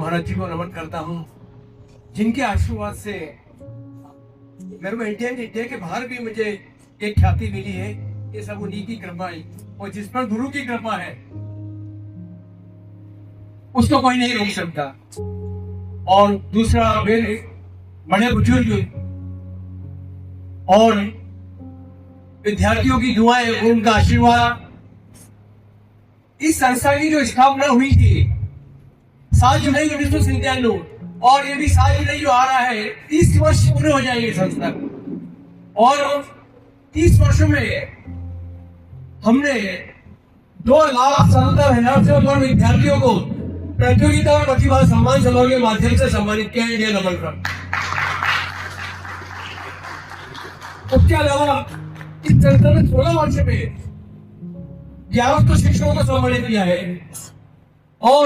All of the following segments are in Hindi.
महाराज जी को नमन करता हूँ, जिनके आशीर्वाद से मेरे को इंडिया के बाहर भी मुझे एक ख्याति मिली है। ये सब उन्हीं की कृपा है, और जिस पर गुरु की कृपा है उसको कोई नहीं रोक सकता। और दूसरा, मेरे बड़े बुजुर्ग और विद्यार्थियों की दुआएं, उनका आशीर्वाद। इस संस्था की जो स्थापना हुई थी 7 जुलाई 1997, और ये भी 7 जुलाई जो आ रहा है 30 वर्ष पूरे हो जाएंगे संस्था, और 30 वर्षों में हमने 2,70,000 से और विद्यार्थियों को प्रतियोगिता और प्रतिभा सम्मान समारोह के माध्यम से सम्मानित किया इंडिया लेवल पर। उसके अलावा इस संस्था ने 16 वर्ष में 11 शिक्षकों को सम्मानित किया है, और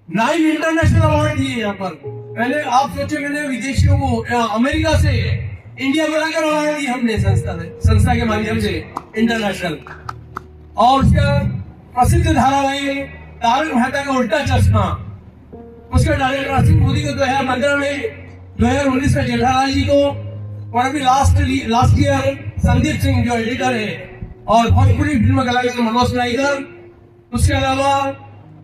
9 इंटरनेशनल अवार्ड दिए यहाँ पर। पहले आप सोचे, मैंने विदेशियों को अमेरिका से इंडिया में लाकर अवार्ड दिए हमने संस्था के माध्यम से इंटरनेशनल। और उसका प्रसिद्ध धारावाहिक तारक मेहता का उल्टा चश्मा, उसके डायरेक्टर असित मोदी को 2015 में, 2019 में जेठालाल जी को, और अभी लास्ट ईयर संदीप सिंह जो एडिटर है, और भोजपुरी फिल्म कलाकार मनोज नाइकर। उसके अलावा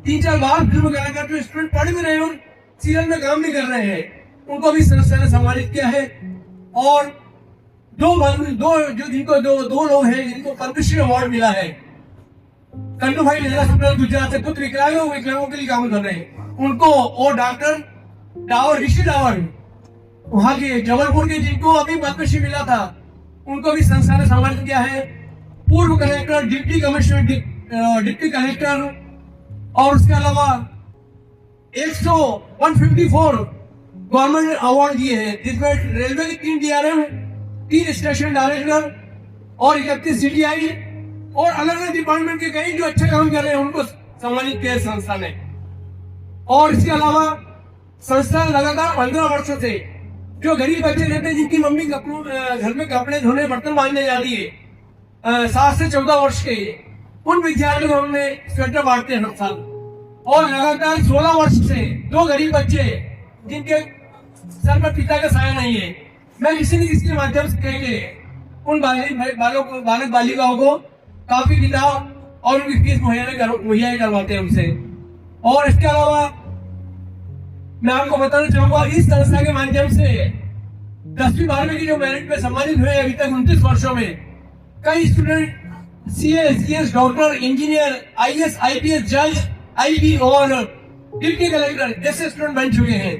3-4 बार फिल्म कलाकार जो स्टूडेंट पढ़ भी रहे हैं और सीरियल में काम भी कर रहे हैं, उनको भी संस्था ने सम्मानित किया है। और दो लोग हैं जिनको पद्मश्री अवार्ड मिला है। कंटू भाई गुजरात से खुद विकलांगों के लिए काम कर रहे हैं, उनको, और डॉक्टर ऋषि डावर वहां के जबलपुर के, जिनको अभी पद्मश्री मिला था, उनको भी संस्था ने सम्मानित किया है। पूर्व collector, deputy commissioner, deputy collector, और उसके अलावा 154 गवर्नमेंट अवार्ड दिए हैं, जिसमें रेलवे के 3 DRM, 3 स्टेशन डायरेक्टर और 31 CTI और अलग अलग डिपार्टमेंट के कई जो अच्छा काम कर रहे हैं उनको सम्मानित किया संस्था ने। और इसके अलावा संस्था लगातार 15 वर्षों से जो गरीब बच्चे रहते हैं, जिनकी मम्मी घर में कपड़े धोने, बर्तन बांधने जाती है, 7 से 14 वर्ष के, उन विद्यार्थियों को हमने स्वेटर बांटते हैं हर साल। और लगातार 16 वर्ष से 2 गरीब बच्चे जिनके सर पर पिता का साया नहीं है, मैं किसी न किसी के माध्यम से कह के उन बालक बालिकाओं को काफी किताब और उनकी फीस मुहैया करवाते हैं उनसे। और इसके अलावा मैं आपको बताना चाहूंगा, इस संस्था के माध्यम से 10वीं 12वीं की जो मेरिट पे सम्मानित हुए अभी तक 29 वर्षों में, कई student CS, doctor, engineer, IAS, IPS, जज, IB और डिप्टी कलेक्टर जैसे स्टूडेंट बन चुके हैं।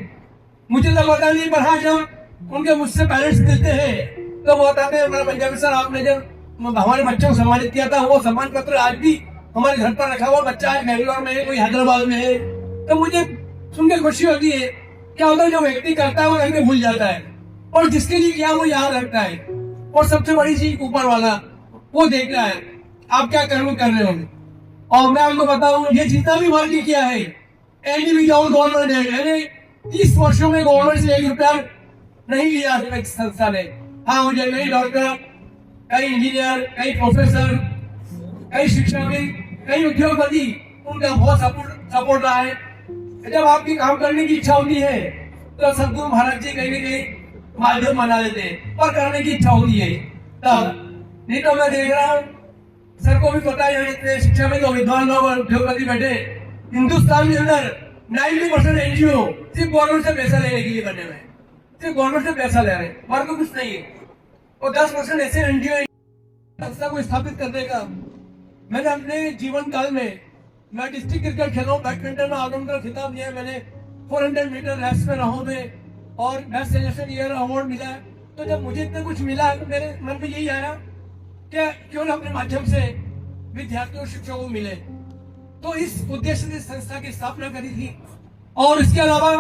मुझे तो पता नहीं, पर हाँ, जब उनके मुझसे पेरेंट्स मिलते हैं तो वो बताते हैं, पंजाबी सर, आपने जब हमारे बच्चों को सम्मानित किया था, वो सम्मान पत्र आज भी हमारे घर पर रखा हुआ। बच्चा है बेंगलोर में है, कोई हैदराबाद में है, तो मुझे सुनकर खुशी होती है। क्या होता है, जो व्यक्ति करता है वो कहीं भूल जाता है, और जिसके लिए क्या वो याद रखता है। और सबसे बड़ी चीज ऊपर वाला वो देख रहा है आप क्या कर्म कर रहे होंगे। और मैं आपको बताऊं, ये जितना भी वर्क किया है गवर्नमेंट है, यानी 30 वर्षों में गवर्नमेंट से 1 रुपया नहीं लिया संस्था ने। हाँ, मुझे कई डॉक्टर, कई इंजीनियर, कई प्रोफेसर, कई शिक्षक, कई उद्योगपति, उनका बहुत सपोर्ट रहा है। जब आपकी काम करने की इच्छा होती है तो सदगुरु महाराज जी कहीं न कहीं माध्यम बना देते हैं, पर करने की इच्छा होती है तब। नहीं तो मैं देख रहा हूँ, सर को भी पता है, शिक्षा में जो विद्वान लोग और उद्योगपति बैठे, हिंदुस्तान के अंदर 90% NGO सिर्फ गवर्नमेंट से पैसा लेने के लिए बने हुए, सिर्फ गवर्नमेंट से पैसा ले रहे हैं, और तो कुछ नहीं है। और 10% ऐसे NGO संस्था को स्थापित करने का मैंने अपने जीवन काल में, मैं डिस्ट्रिक्ट क्रिकेट खेला हूँ, बैडमिंटन में ऑलराउंडर खिताब लिया है मैंने, 400 मीटर रेस में रहा में, और बेस्ट सजेशन ईयर अवार्ड मिला है। तो जब मुझे इतना कुछ मिला है तो मेरे मन में यही आया कि क्यों ना अपने माध्यम से विद्यार्थियों शिक्षकों को मिले। तो इस उद्देश्य से संस्था की स्थापना करी थी। और इसके अलावा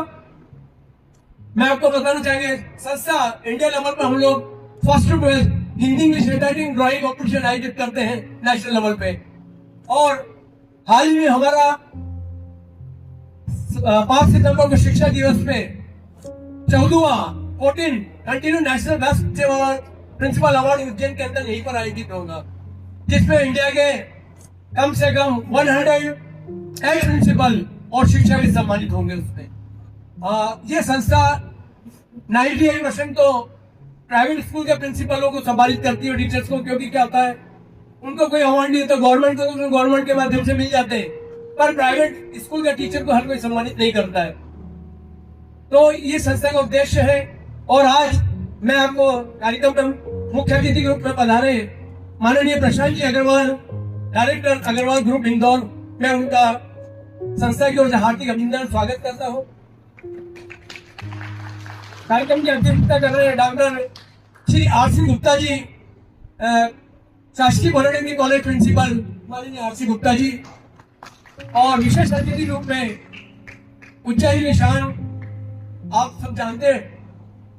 मैं आपको बताना चाहेंगे, संस्था इंडिया लेवल पर हम लोग 1st to 12th Hindi, English, writing, drawing competition आयोजित करते हैं नेशनल लेवल पे। और हाल ही में हमारा 5 सितंबर को शिक्षा दिवस पे 14 continue national best principal award Ujjain के अंदर यहीं पर आयोजित होगा, जिसमें इंडिया के कम से कम 108 प्रिंसिपल और शिक्षा भी सम्मानित होंगे उसमें। ये संस्था 98% तो प्राइवेट स्कूल के प्रिंसिपलों को संभालित करती है, टीचर्स को, क्योंकि क्या होता है उनको कोई अवार्ड नहीं तो गवर्नमेंट को गवर्नमेंट के माध्यम से मिल जाते हैं, पर प्राइवेट स्कूल के टीचर को हर कोई सम्मानित नहीं करता है। तो ये संस्था का उद्देश्य है। और आज मैं आपको कार्यक्रम में मुख्य अतिथि के रूप में पधारे माननीय प्रशांत जी अग्रवाल, डायरेक्टर अग्रवाल ग्रुप इंदौर, मैं उनका संस्था की ओर से हार्दिक अभिनंदन स्वागत करता हूँ। कार्यक्रम की अध्यक्षता कर रहे हैं डॉक्टर श्री RC गुप्ता जी, शासकीय पॉलिटेक्निक कॉलेज प्रिंसिपल माननीय RC गुप्ता जी, और विशेष अतिथि रूप में उज्जैन में शान, आप सब जानते हैं,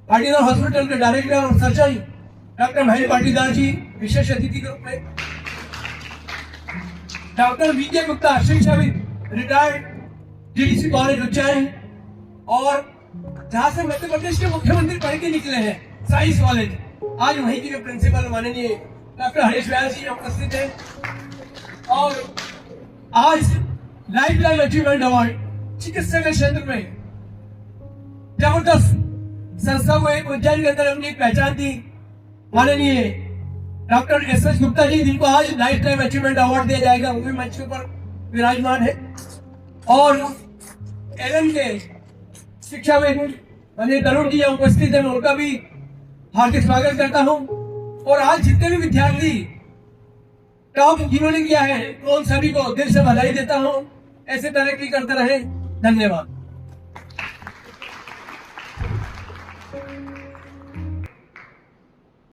पाटीदार हॉस्पिटल के डायरेक्टर और सर्जन डॉक्टर महेश पाटीदार जी विशेष अतिथि के रूप में, डॉक्टर VK गुप्ता शिक्षाविद रिटायर्ड DDC कॉलेज उज्जैन, और जहां से मध्य प्रदेश के मुख्यमंत्री पढ़ के निकले हैं साइंस कॉलेज, आज वहीं के प्रिंसिपल माननीय डॉक्टर हरीश व्यास जी उपस्थित हैं। और आज लाइफ टाइम अचीवमेंट अवार्ड चिकित्सा के क्षेत्र में जबरदस्त संस्था को एक उज्जैन के अंदर हमने एक पहचान दी, माननीय डॉक्टर SS गुप्ता जी, जिनको आज लाइफ टाइम अचीवमेंट अवार्ड दिया जाएगा, वो भी मंच पर विराजमान है। और एलन के शिक्षाविद माननीय तरुण जी उपस्थित हैं, उनका भी हार्दिक स्वागत करता हूं। और आज जितने भी विद्यार्थी टॉप जिन्होंने किया है, तो उन सभी को दिल से बधाई देता हूं। ऐसे तरक्की करते रहे। धन्यवाद।